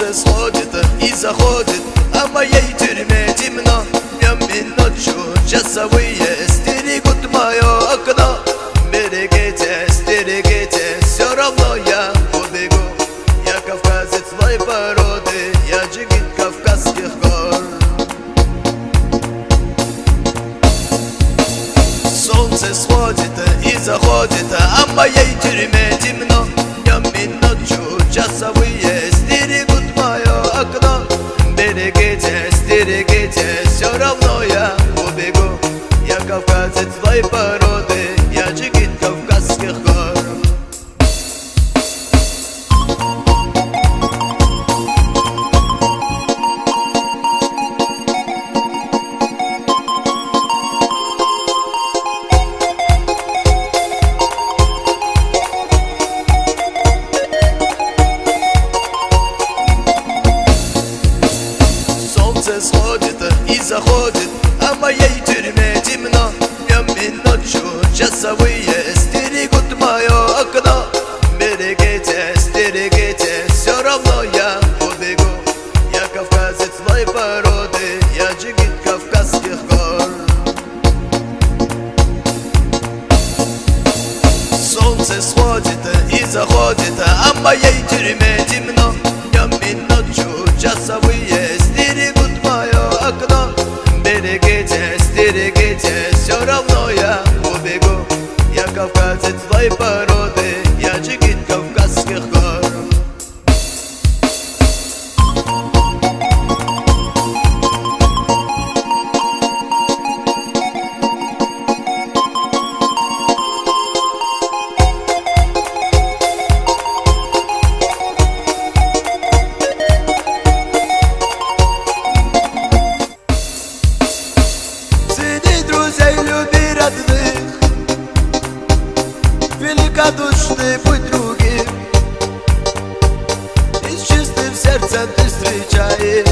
Солнце сходит и заходит, а в моей тюрьме темно. Днем и ночью часовые стерегут мое окно. Берегите, стерегите, все равно я убегу. Я кавказец злой породы, я джигит кавказских гор. Солнце сходит и заходит, а в моей тюрьме темно. Днем и ночью часовые стерегут мое окно. Берегите, стерегите, все равно я убегу. Я кавказец злой породы, я джигит кавказских гор. Солнце сходит и заходит, а в моей тюрьме темно. Днем и ночью часовые стерегут мое окно. Берегите, стерегите, все равно я убегу. Я кавказец злой породы, я джигит кавказских гор. Солнце сходит и заходит, а в моей тюрьме темно. Днем и ночью часовые стерегут мое окно. Берегите, стерегите, все равно я убегу. Я кавказец злой породы, я джигит кавказских гор. Люби родных, великодушный будь другим, и с чистым сердцем ты встречай,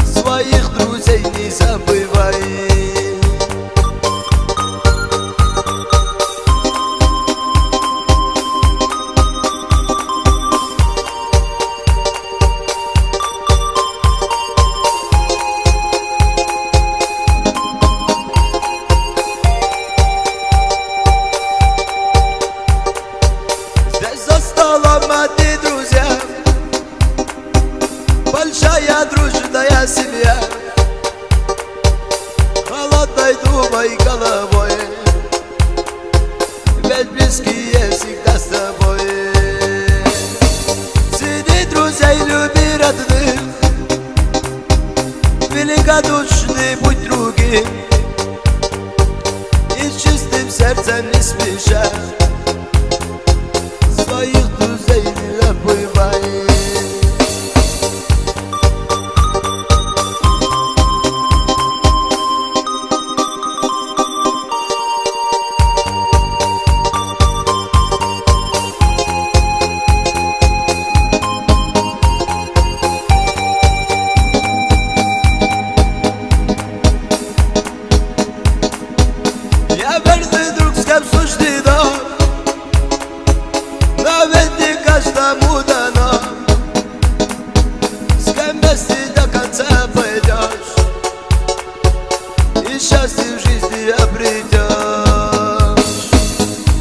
своих друзей не забывай. Большая дружная семья, холодной думай головой, ведь близкие всегда с тобой. Цени друзей, люби родных, великодушный будь другим, и с чистым сердцем не спеша, своих друзей не забывай. Я верный друг, с кем суждено, но ведь не каждому дано. С кем вместе до конца пойдешь, и счастье в жизни обретешь.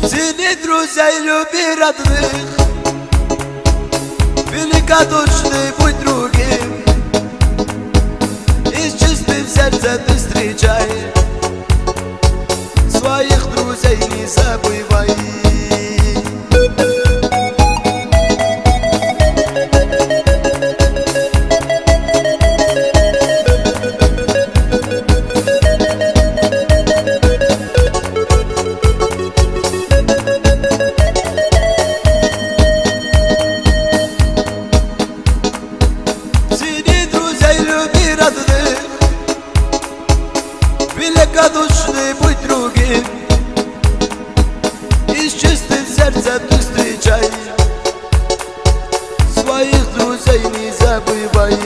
Цени друзей, люби родных, великодушный будь другим, и с чистым сердцем ты встречай, своих друзей не забывай. Цени друзей, люби родных, великодушный будь другим, и с чистым сердцем ты встречай, своих друзей не забывай.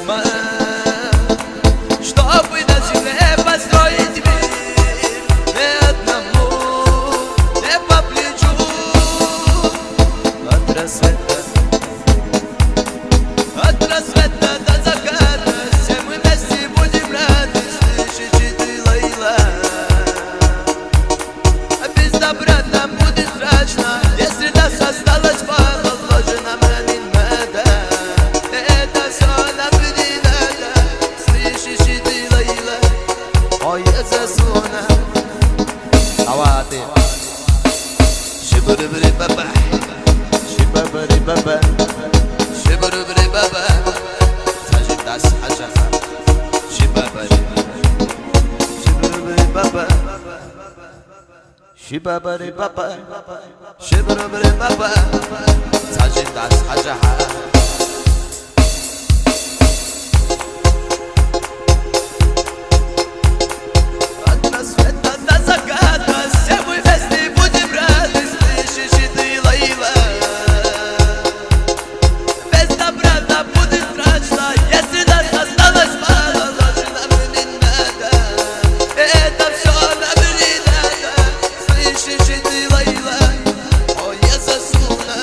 шагма, чтобы на земле построить мир ни одному не по плечу. От рассвета до заката все мы вместе будем рады, слышишь ты, Лейла? А без добра нам будет страшно, если нас осталось мало, вложено мамин мада. Это все нам не надо, слышишь ты, Лейла? Ой, я засуна. Аваты. Шибурубри баба, шибабари баба, шибурубри баба. Сажит нас ажаха, шибабари, шибурубри баба. Shibabari baba, shibarabari baba, sajindas hajaha. От рассвета до заката все мы вместе будем рады, слышишь ты, Лейла? Без добра нам будет страшно, если нас осталось мало, ложи нам не надо. Это все нам не надо. Слышишь ты, Лейла? Ой, я засуна.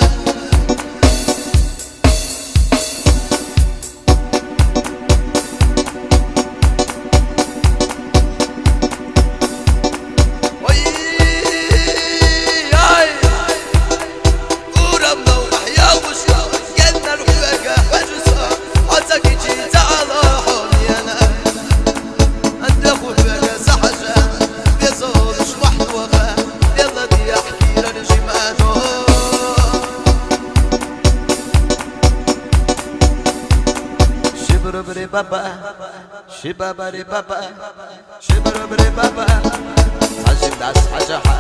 Ой, ай, وربنا ومحيا وشوق جنة الوجه وجسا عزك جيت على حنينا أدخل بقى سحجة بيزول شوحد وغا يلا دي أحكي للجمانو شبربري بابا شبابري بابا شبربري بابا حجم داس حجحة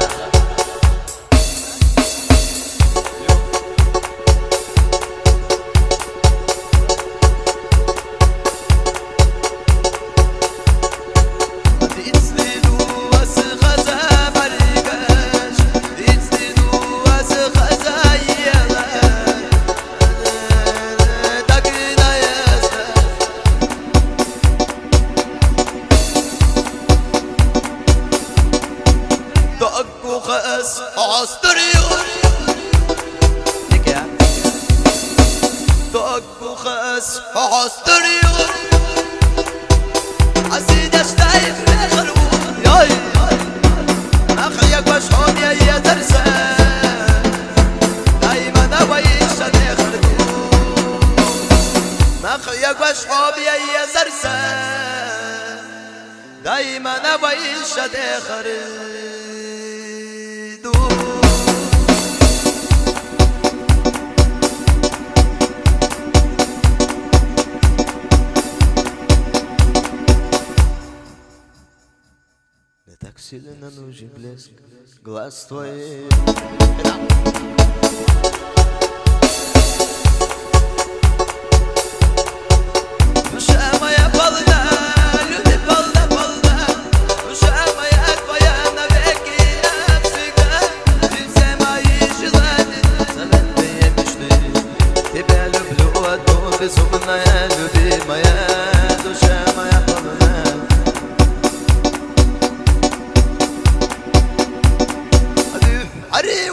خاس عصريون دق خاس عصريون عزيز اشتايف خلوون ياي اخيك وشحون يا ترسان دايما نويش خلوون اخيك وشحون يا زرسان دايما نويش خلوون Так сильно нужен блеск глаз твоих. Душа моя полна, люди полна, душа моя твоя навеки навсегда. Ты все мои желания, заветные мечты. Тебя люблю одну, безумная, любимая. Душа моя полна.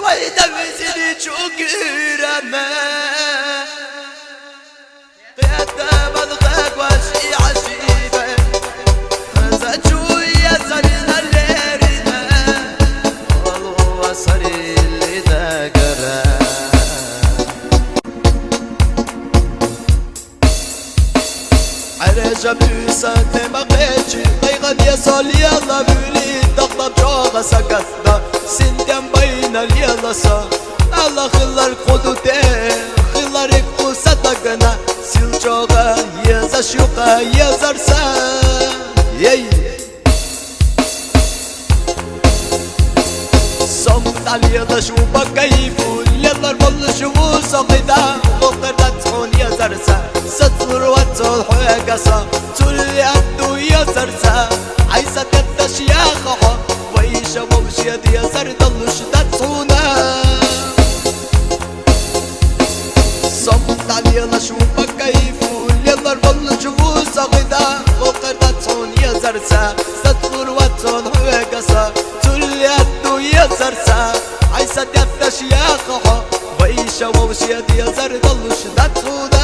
ويدا وزني شوكيرا ما قيادة مضغاك وشي عشيبة زجو يا زرنا الليرنا والله وصري اللي ذاكرا عرجة بيسانة ما قيتشي قيغد يصل يلا بولي ضغطة بجوغة سكتنا سندم بين اليلسا الله خلال قدوتي خلال قصتنا سيلجوغا يزشوغا يزرسا يي صمت على شوبا كيفو يلا البل شوفو سقيدا غطر تدخل يزرسا ستر واتول حيقسا تولي عدو يزرسا عايزة تدش يا خحا ويشا ومشي دي يزر ضلوش تدخونا صمت على شوبا كيفو يلا البل شوفو يزرسا ستقول واتون هو قصا تولي أدو يزرسا عيسى دفتش يا قحو وإيشا ووشيد يزر ضلوش داتودا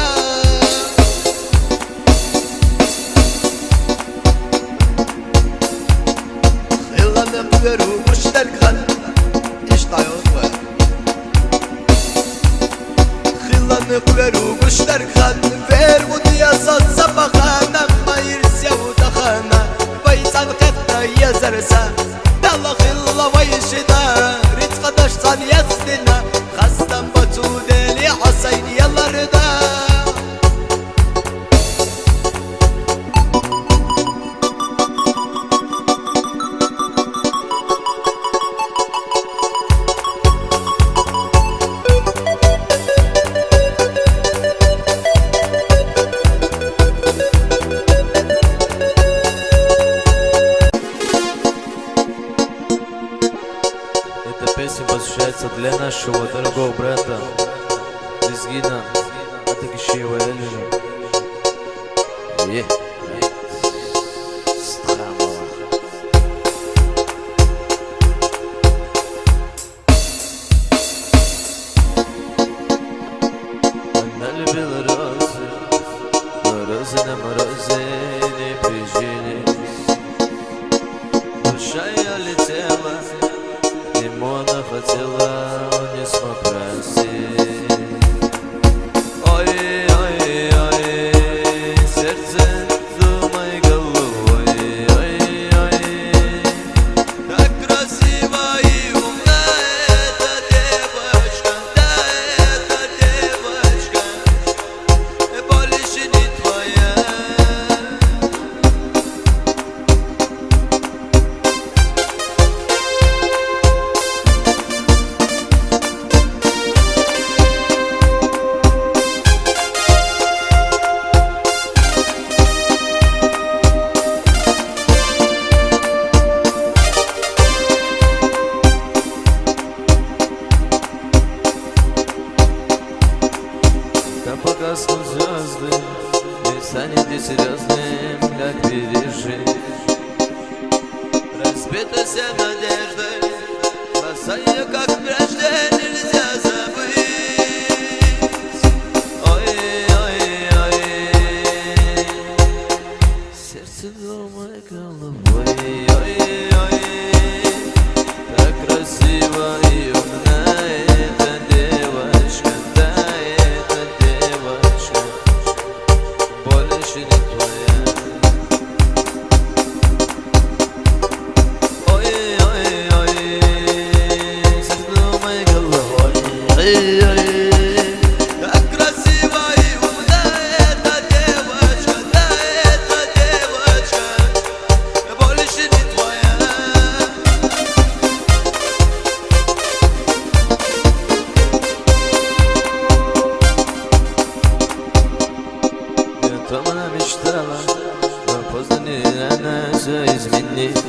خيلا نقدرو مشترك خل إيش طايوت خيلا نقدرو مشترك خل فير وديا صد سبخانا ما يرسيا ودخانا ويسان قفتا يزرسا دالا خيلا ويشدا ريت قداش صان يزدنا خستم بطودة لي حسين يلا ردا Эта песня посвящается для нашего дорогого брата Лезгина Атакишева Эльжа. Страмова. Она любила розы, но розы на морозе не прижились. Душа ее летела, ему она хотела, он не смог простить. Ой, ой, ой, сердце думай головой. Ой, ой, так красиво и умна эта девочка, да, эта девочка, больше не твоя. когда погаснут звезды и станет несерьезным, как пережить. Разбита вся надежда, глаза ее как прежде нельзя забыть. Ой, ой, ой, сердце думай головой. Ой, ой, так красиво и умна эта девочка, да, эта девочка, больше не твоя. Ой, ой, ой, сердце думай головой. Ой, ой, Так красиво и умна эта девочка, да, эта девочка, больше не твоя. о том она мечтала, но поздно не рано все изменить.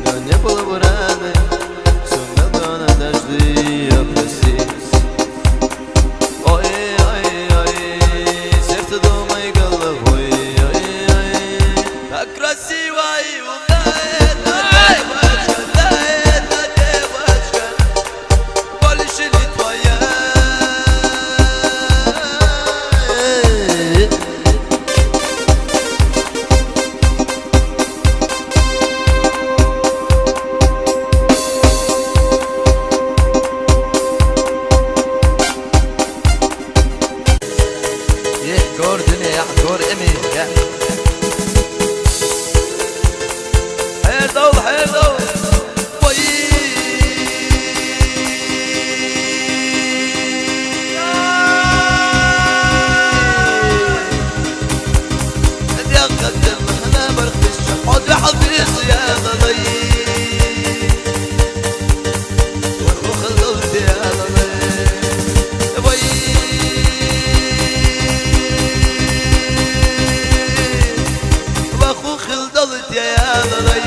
Но не было бы раны, сумел бы он однажды ее простить. Ой, ой, ой, сердце думай головой. Ой, ой, Так красиво и умна эта девочка, да, эта девочка, больше не твоя. كوردني يا كور امي حيدو حيدو وي يا قدم انا برخش حوض حفيظ يا ضلي وخلصت يا ضلي وي خلدلت يا ضلي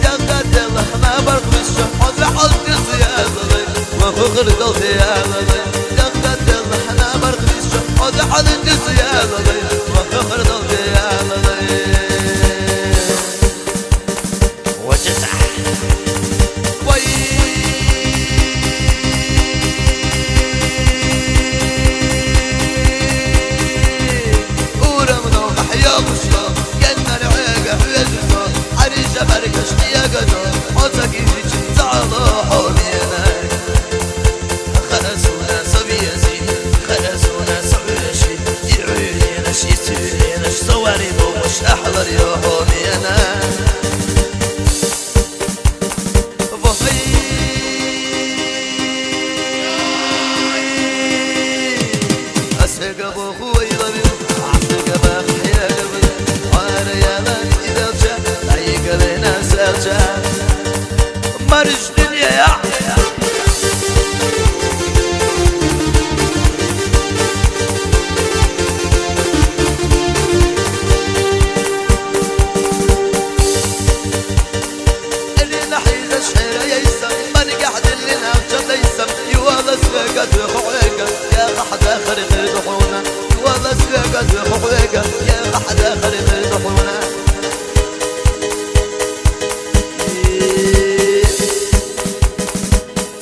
يا قدم انا برخش حوض حفيظ يا ضلي وخلدلت يا ضلي يا قدم انا برخش حوض حفيظ يا ضلي وخلدلت يا ضلي ابو خوي ضبيب عطيك بخير وانا يا من اذا جاء هيك لنا سرجع مرج دنيا يا قد خويك يا قحد اخر غير دحونا والله سوى قد خويك يا قحد اخر غير دحونا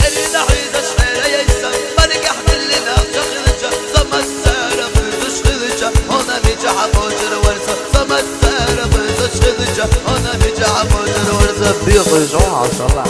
اللي نحيد الشحيرة يسا مالك احد اللي نافش خذجة صم السارة بزوش خذجة هنا بيجع فوجر ورزة صم السارة بزوش خذجة هنا بيجع فوجر ورزة بيخرجون عشرة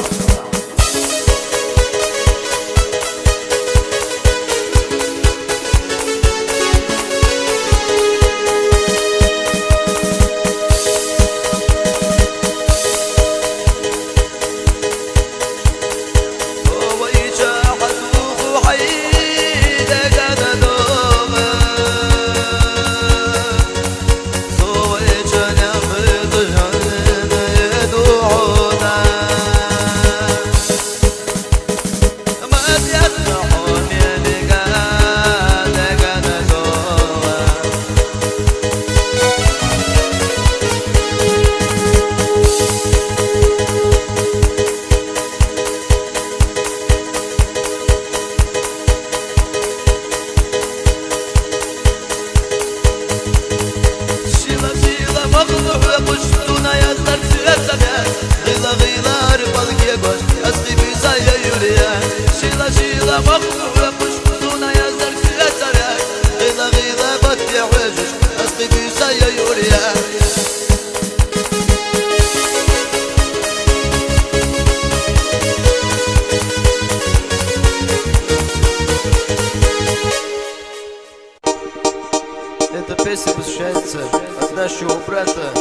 Эта песня посвящается от нашего брата,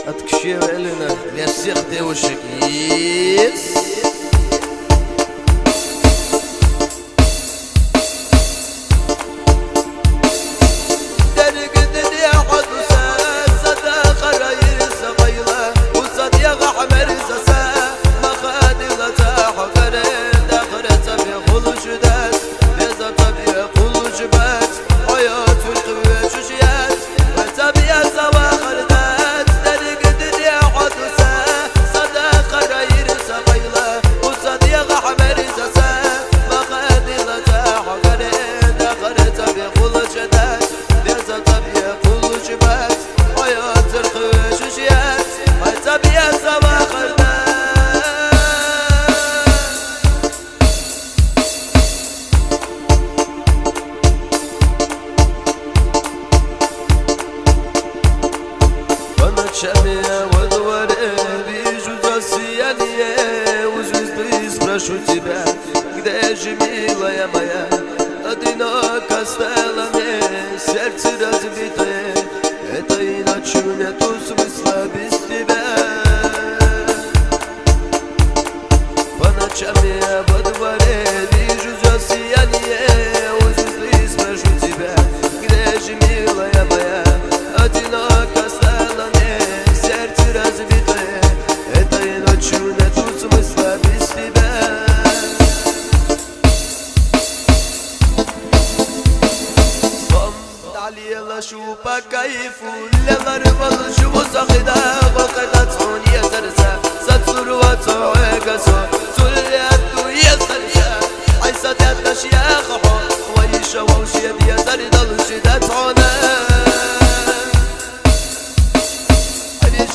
от Кщева Эллина, для всех девушек. Yes! Шамия во дворе, вижу засияние, узы спрошу тебя, где же, милая моя, одиноко стало мне, сердце разбитое, этой ночью нету смысла без тебя. По ночам я во дворе, вижу засияние, узы спрошу тебя, где же, милая моя, одиноко стало мне, разбитое, этой ночью нету смысла без тебя. صمت علي شو بكيفو لغرب شو سخدا وقد تصون يا سرسا ستر وتوعك سو سليت يا سرسا عيسى تدش يا خو ويشا وشي يا سرد الشدات هنا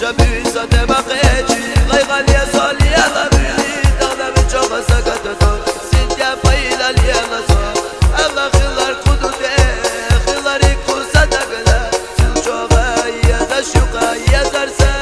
شبيه صدق بقيتي غيغل يا صالي يا غبيلي تغلب الجوغة سكتتو سيد يا فايلة يا غصو الله خلال قدودي خلال يكو صدقنا سلجوغة يا زشوقة يا زرسا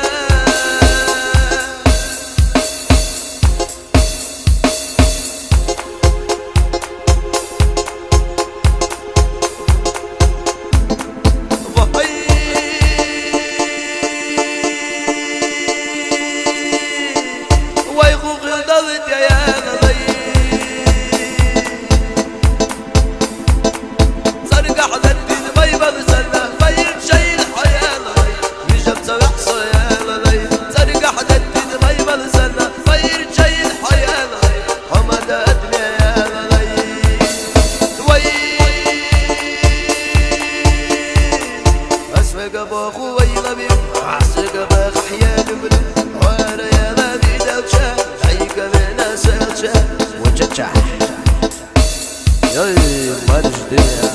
باخو ويغبي عسق باخ حيال بل وارا يا غادي دوشا عيق بنا سلشا وجتشح ياي مرج دنيا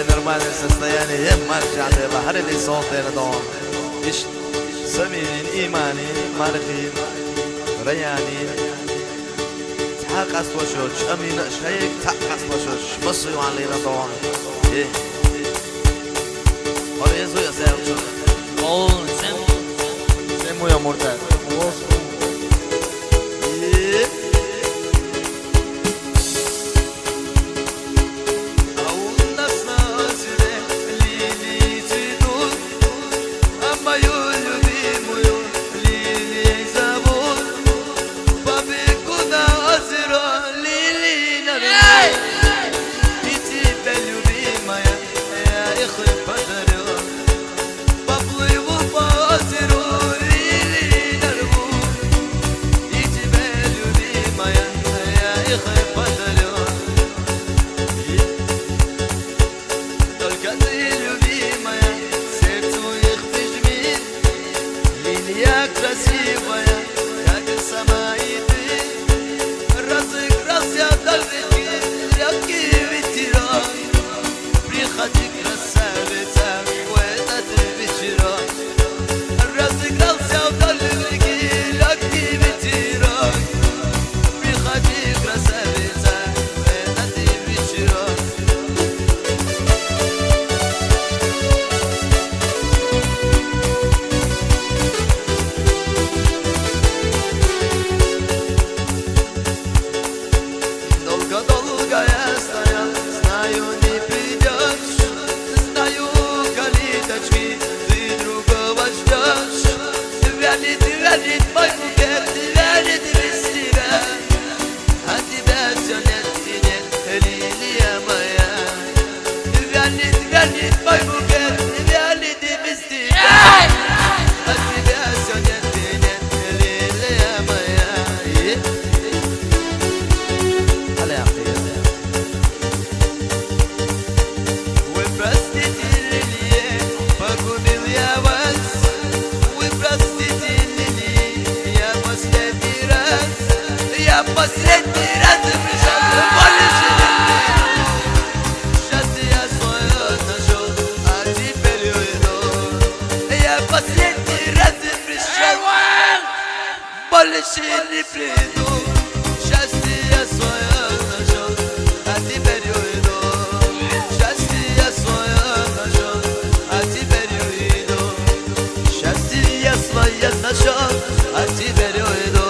Нормальное состояние, я маршанды, бахар ли солтер дом. Иш سمين إيماني مارفين رياني تحقص وشوش أمين شيك تحقص وشوش مصري وعلينا طوان إيه هذا يزوي يا سيد قول سمو يا مرتد إيه Bolesini predo, šťastie svoje našol, a ty beriu ido. Šťastie svoje našol, a ty beriu ido. Šťastie svoje našol, a ty beriu ido.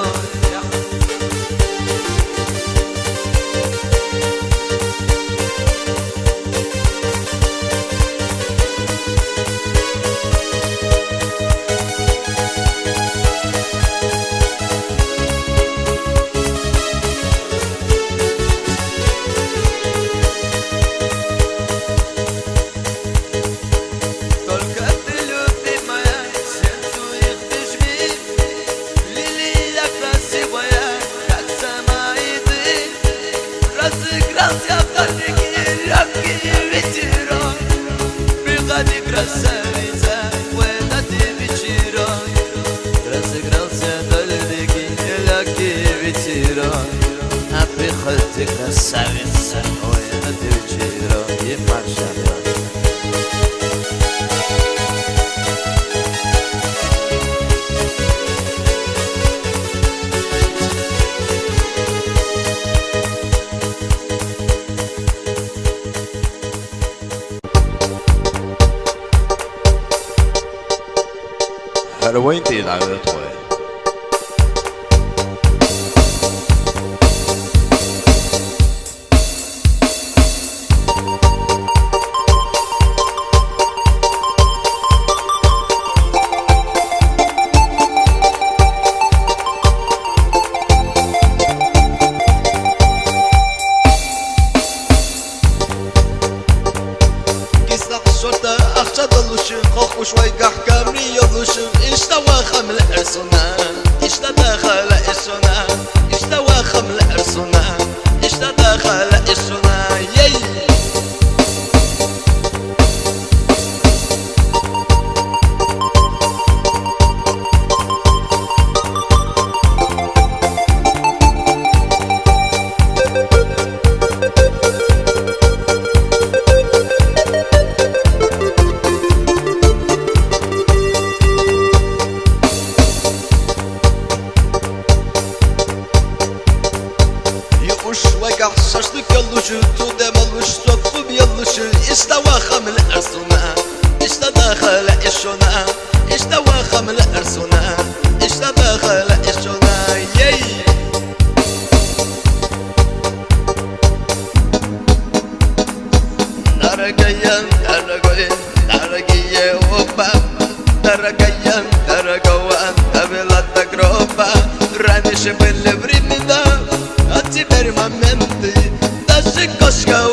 красавица. Ой, а ты вечером и маршала. Halloween t'es dans le toit. Şurada akça doluşu kokmuş vay kahkamri yoluşu İşte vakam ersuna İşte dakhala ersuna İşte vakam ersuna İşte dakhala ersuna Yey Şaşlık yoluşu, tudem oluş, soktum yoluşu İşte vakam ersuna İşte dakhala ersuna İşte vakam ersuna İşte dakhala ersuna Yey Daragayan, daragoyin, daragiye oba Daragayan, daragawan, tabilata groba Раніше были времена, а теперь моменты Даже кошка